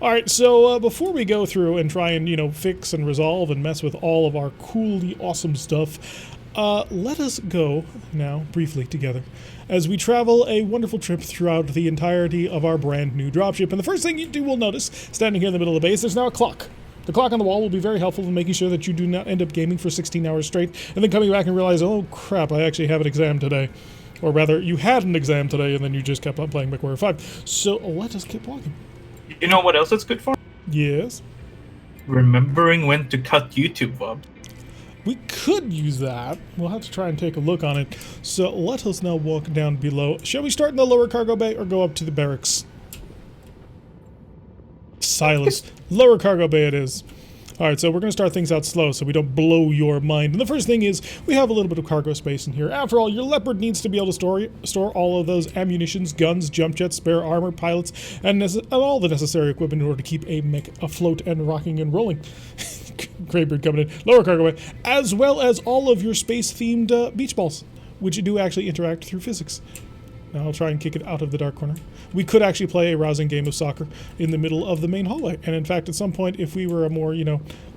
All right, so before we go through and try and, fix and resolve and mess with all of our coolly awesome stuff, let us go now briefly together as we travel a wonderful trip throughout the entirety of our brand new dropship. And the first thing you will notice, standing here in the middle of the base, there's now a clock. The clock on the wall will be very helpful in making sure that you do not end up gaming for 16 hours straight and then coming back and realize, oh crap, I actually have an exam today. Or rather, you had an exam today and then you just kept on playing MechWarrior 5. So let us keep walking. You know what else it's good for? Yes? Remembering when to cut YouTube up. We could use that. We'll have to try and take a look on it. So let us now walk down below. Shall we start in the lower cargo bay or go up to the barracks? Silence. Lower cargo bay it is. Alright, so we're going to start things out slow so we don't blow your mind. And the first thing is, we have a little bit of cargo space in here. After all, your Leopard needs to be able to store all of those ammunitions, guns, jump jets, spare armor, pilots, and all the necessary equipment in order to keep a mech afloat and rocking and rolling. Greybeard coming in. Lower cargo bay. As well as all of your space-themed beach balls, which do actually interact through physics. Now I'll try and kick it out of the dark corner. We could actually play a rousing game of soccer in the middle of the main hallway. And in fact, at some point, if we were a more,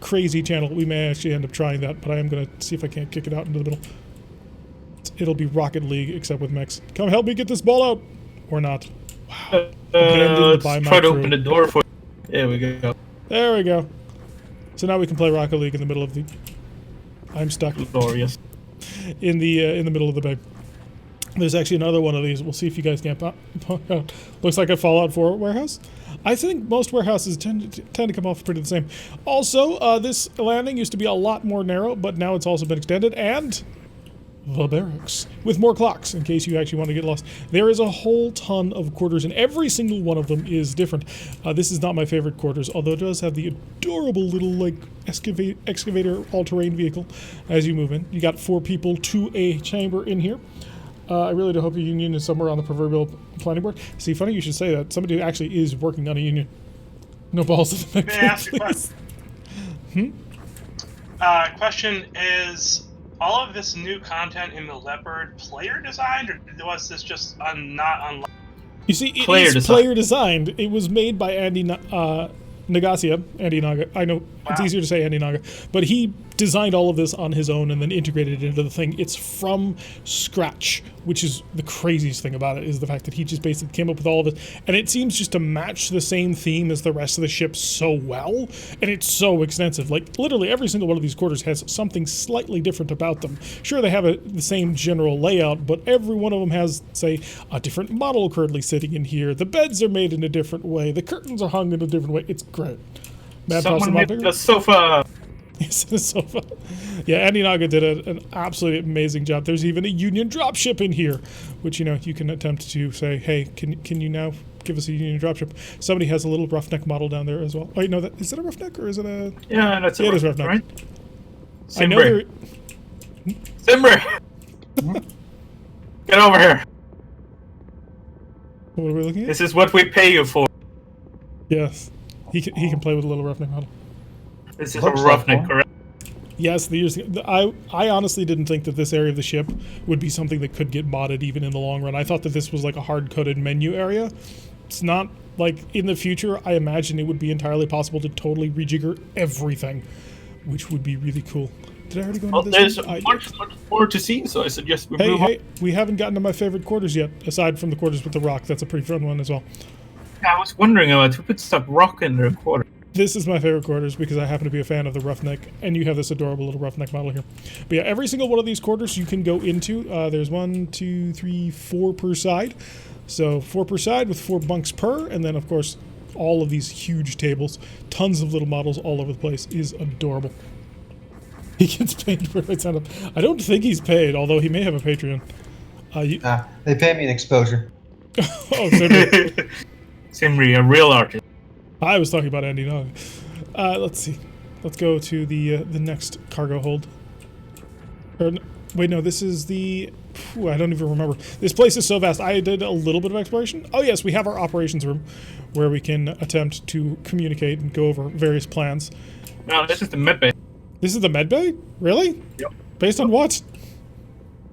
crazy channel, we may actually end up trying that. But I am going to see if I can't kick it out into the middle. It'll be Rocket League, except with mechs. Come help me get this ball out! Or not. Wow. Let's try to open the door for... There we go. There we go. So now we can play Rocket League in the middle of the... I'm stuck. Glorious. In the middle of the bay. There's actually another one of these. We'll see if you guys can't pop out. Looks like a Fallout 4 warehouse. I think most warehouses tend to come off pretty the same. Also, this landing used to be a lot more narrow, but now it's also been extended. And the barracks with more clocks in case you actually want to get lost. There is a whole ton of quarters, and every single one of them is different. This is not my favorite quarters, although it does have the adorable little excavator all-terrain vehicle as you move in. You got 4 people to a chamber in here. I really do hope a union is somewhere on the proverbial planning board. See, funny you should say that. Somebody actually is working on a union. No balls in the May I ask a question? Question is, all of this new content in the Leopard player designed, or was this just not unlocked? You see, it is player designed. It was made by Andi Nagasia, AndiNaga. I know it's easier to say AndiNaga, but he designed all of this on his own and then integrated it into the thing. It's from scratch, which is the craziest thing about it, is the fact that he just basically came up with all of it, and it seems just to match the same theme as the rest of the ship so well, and it's so extensive. Like, literally every single one of these quarters has something slightly different about them. Sure, they have the same general layout, but every one of them has, say, a different model currently sitting in here. The beds are made in a different way. The curtains are hung in a different way. It's great. Someone hit the sofa! Yes, the sofa. Yeah, AndiNaga did an absolutely amazing job. There's even a Union dropship in here, which, you can attempt to say, hey, can you now give us a Union dropship? Somebody has a little roughneck model down there as well. Wait, no, is it a roughneck or is it a... Yeah, that's a roughneck, right? I know there... Simber! Get over here! What are we looking at? This is what we pay you for. Yes. He can play with a little roughneck model. This is a roughneck, correct? Yes, I honestly didn't think that this area of the ship would be something that could get modded even in the long run. I thought that this was like a hard-coded menu area. It's not. Like, in the future, I imagine it would be entirely possible to totally rejigger everything, which would be really cool. Did I already go into this? There's much more to see, so I suggest we move on. Hey, we haven't gotten to my favorite quarters yet, aside from the quarters with the rock. That's a pretty fun one as well. I was wondering about who put stuff rock in their quarter. This is my favorite quarters because I happen to be a fan of the roughneck, and you have this adorable little roughneck model here. But yeah, every single one of these quarters you can go into. There's 1, 2, 3, 4 per side. So 4 per side with 4 bunks per, and then of course all of these huge tables, tons of little models all over the place. Is adorable. He gets paid for it. I don't think he's paid, although he may have a Patreon. They pay me an exposure. Oh, Simri. Simri, a real artist. I was talking about AndiNaga. Let's see. Let's go to the next cargo hold. Wait, no, this is the... I don't even remember. This place is so vast. I did a little bit of exploration. Oh, yes, we have our operations room where we can attempt to communicate and go over various plans. No, this is the med bay. This is the med bay? Really? Yep. Based on what?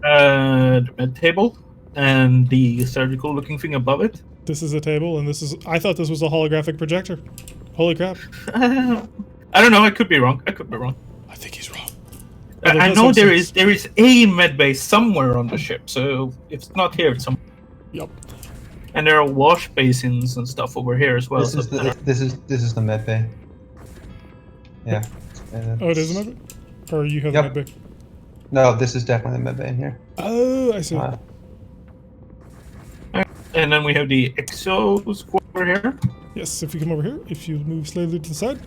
The med table and the surgical looking thing above it. This is a table, and this is... I thought this was a holographic projector. Holy crap. I don't know. I could be wrong. I think he's wrong. I know there is a med bay somewhere on the ship, so if it's not here, it's somewhere. Yep. And there are wash basins and stuff over here as well. This is the med bay. Yeah. Oh, it is a med bay? Or you have the med bay? No, this is definitely the med bay in here. Oh, I see. And then we have the exo squad over here. Yes, if you come over here, if you move slightly to the side,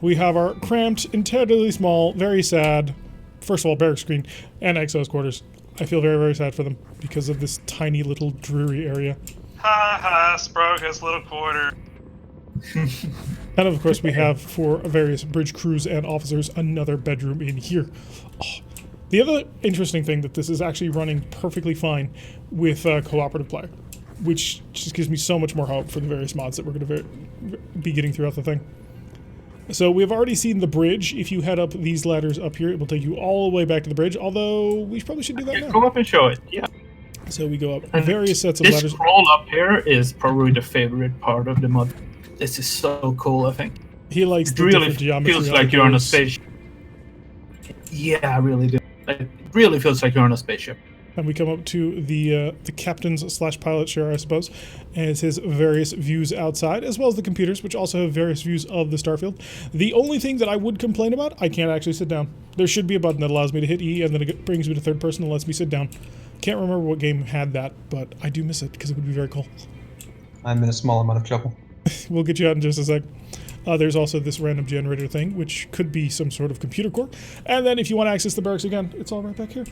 we have our cramped, entirely small, very sad, first of all, barracks screen, and exo's quarters. I feel very, very sad for them because of this tiny little dreary area. Ha ha, Sprague has little quarter. And of course, we have for various bridge crews and officers another bedroom in here. Oh. The other interesting thing that this is actually running perfectly fine with cooperative play, which just gives me so much more hope for the various mods that we're going to be getting throughout the thing. So we've already seen the bridge. If you head up these ladders up here, it will take you all the way back to the bridge, although we probably should do that now. Go up and show it, yeah. So we go up various sets of this ladders. This scroll up here is probably the favorite part of the mod. This is so cool, I think. He likes the really different geometry. Feels like you're on a spaceship. Yeah, I really do. It really feels like you're on a spaceship. And we come up to the captain's / pilot chair, I suppose, and it says various views outside, as well as the computers, which also have various views of the starfield. The only thing that I would complain about, I can't actually sit down. There should be a button that allows me to hit E, and then it brings me to third person and lets me sit down. Can't remember what game had that, but I do miss it, because it would be very cool. I'm in a small amount of trouble. We'll get you out in just a sec. There's also this random generator thing, which could be some sort of computer core. And then if you want to access the barracks again, it's all right back here.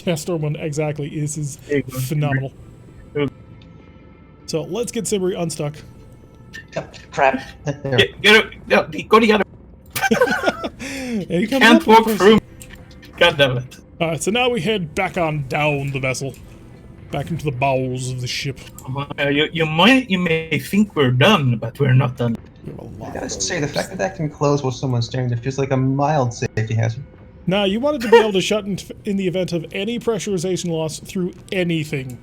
Yeah, Storm 1, exactly. This is phenomenal. So let's get Sibri unstuck. Yep, crap. Go together. You can't walk through. God damn it. Alright, so now we head back on down the vessel. Back into the bowels of the ship. You may think we're done, but we're not done. I gotta say, the fact that that can close while someone's staring there feels like a mild safety hazard. Now, you wanted to be able to shut in the event of any pressurization loss through anything.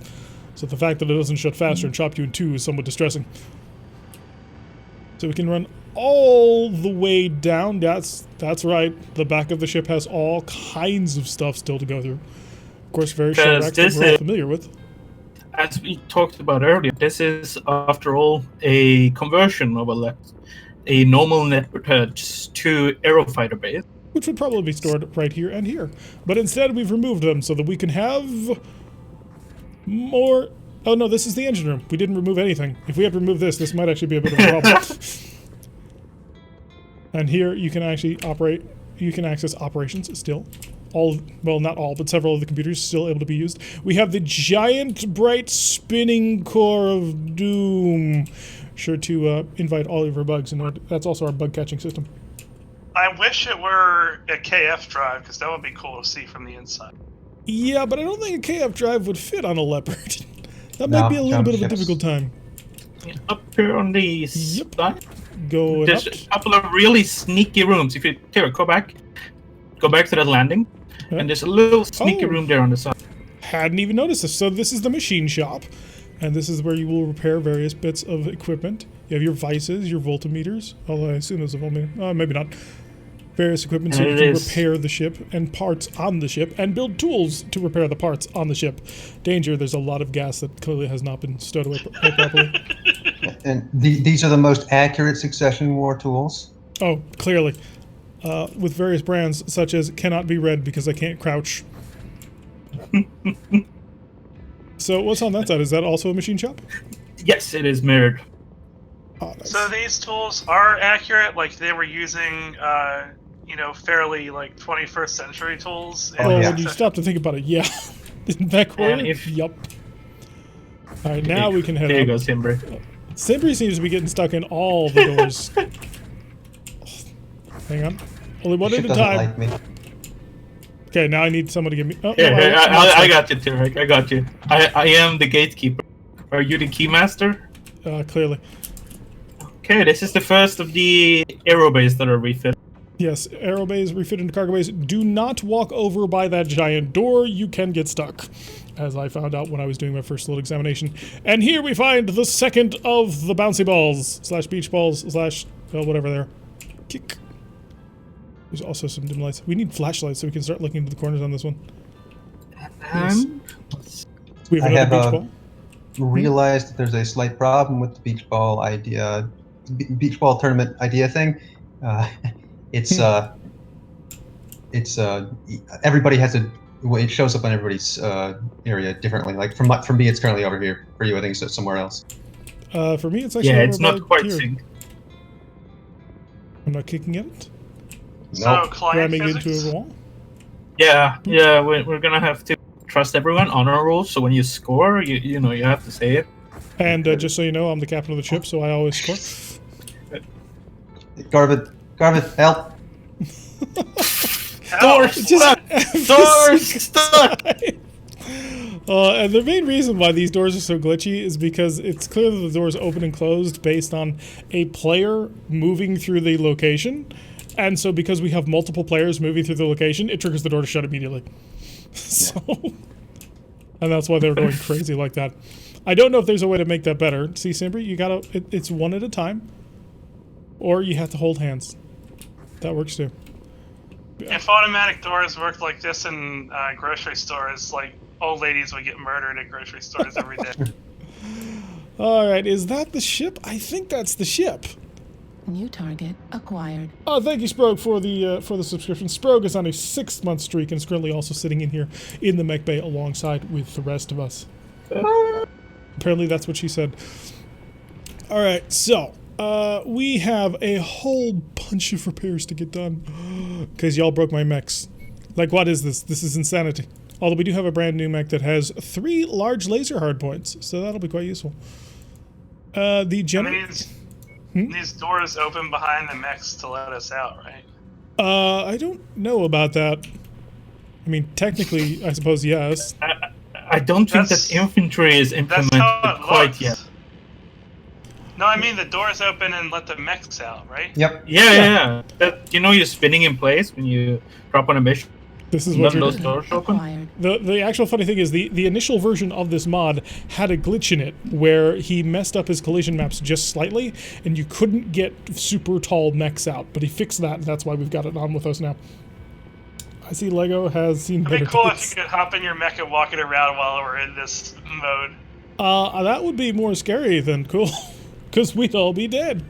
So the fact that it doesn't shut faster and chop you in two is somewhat distressing. So we can run all the way down. That's right. The back of the ship has all kinds of stuff still to go through. Of course, very short racks that we're all familiar with. As we talked about earlier, this is, after all, a conversion of a normal network to aerofighter base. Which would probably be stored right here and here. But instead, we've removed them so that we can have more... Oh no, this is the engine room. We didn't remove anything. If we had removed this, this might actually be a bit of a problem. And here, you can actually operate... You can access operations still. All, well, not all, but several of the computers still able to be used. We have the giant, bright, spinning core of doom. Sure to invite all of our bugs. And that's also our bug catching system. I wish it were a KF drive, because that would be cool to see from the inside. Yeah, but I don't think a KF drive would fit on a Leopard. That might be a little bit of a difficult time. Up here on the side, there's a couple of really sneaky rooms. If you go back to that landing, and there's a little sneaky room there on the side. Hadn't even noticed this. So this is the machine shop, and this is where you will repair various bits of equipment. You have your vices, your voltmeters, although I assume there's a voltmeter. Maybe not. Various equipment so you can repair the ship and parts on the ship, and build tools to repair the parts on the ship. Danger, there's a lot of gas that clearly has not been stowed away properly. And these are the most accurate succession war tools? Oh, clearly. With various brands such as cannot be read because I can't crouch. So what's on that side? Is that also a machine shop? Yes, it is mirrored. Oh, nice. So these tools are accurate, like they were using, fairly like 21st century tools. When you stop to think about it, yeah. In MechWarrior? Yup. Alright, now we can head There you up. go, Simbri. Simbri seems to be getting stuck in all the doors. Hang on. Only one at a time. Like me. Okay, now I need someone to give me... Oh, Here, I got you, Turek. I got you. I am the gatekeeper. Are you the keymaster? Clearly. Okay, this is the first of the aero bays that are refit. Yes, aero bays refit into cargo bays. Do not walk over by that giant door. You can get stuck. as I found out when I was doing my first little examination. And here we find the second of the bouncy balls slash beach balls slash whatever they're. Kick. There's also some dim lights. We need flashlights so we can start looking into the corners on this one. Yes. We have another beach ball. Realized that there's a slight problem with the beach ball idea, beach ball tournament idea thing. It's everybody has a. It shows up on everybody's area differently. Like from me, it's currently over here. For you, I think it's somewhere else. For me, it's actually it's not quite here. synced. I'm not kicking at it. So Nope. client Ramming physics? into a wall. Yeah, we're gonna have to trust everyone, honor rules. So when you score, you know you have to say it. And just so you know, I'm the captain of the ship, so I always score. Garvid, help! Doors stuck. Doors stuck. And the main reason why these doors are so glitchy is because it's clear that the doors open and closed based on a player moving through the location. And so because we have multiple players moving through the location, it triggers the door to shut immediately. So, and that's why they were going crazy like that. I don't know if there's a way to make that better. See, Simbri, you gotta, it's one at a time. Or you have to hold hands. That works too. If automatic doors worked like this in grocery stores, like old ladies would get murdered at grocery stores every day. Alright, is that the ship? I think that's the ship. New target acquired. Oh, thank you, Sprogue, for the subscription. Sprogue is on a 6-month streak and is currently also sitting in here in the mech bay alongside with the rest of us. Apparently that's what she said. Alright, so we have a whole bunch of repairs to get done because y'all broke my mechs. Like, what is this? This is insanity. Although we do have a brand new mech that has 3 large laser hardpoints, so that'll be quite useful. The general. These doors open behind the mechs to let us out, right? I don't know about that. I mean, technically, I suppose yes. I don't think that infantry is implemented quite yet. No, I mean the doors open and let the mechs out, right? Yep. Yeah. That, you're spinning in place when you drop on a mission. This is what those doors open. The actual funny thing is the initial version of this mod had a glitch in it where he messed up his collision maps just slightly, and you couldn't get super tall mechs out. But he fixed that, and that's why we've got it on with us now. I see Lego has seen better It'd be cool days. if you could hop in your mech and walk it around while we're in this mode. That would be more scary than cool, because we'd all be dead.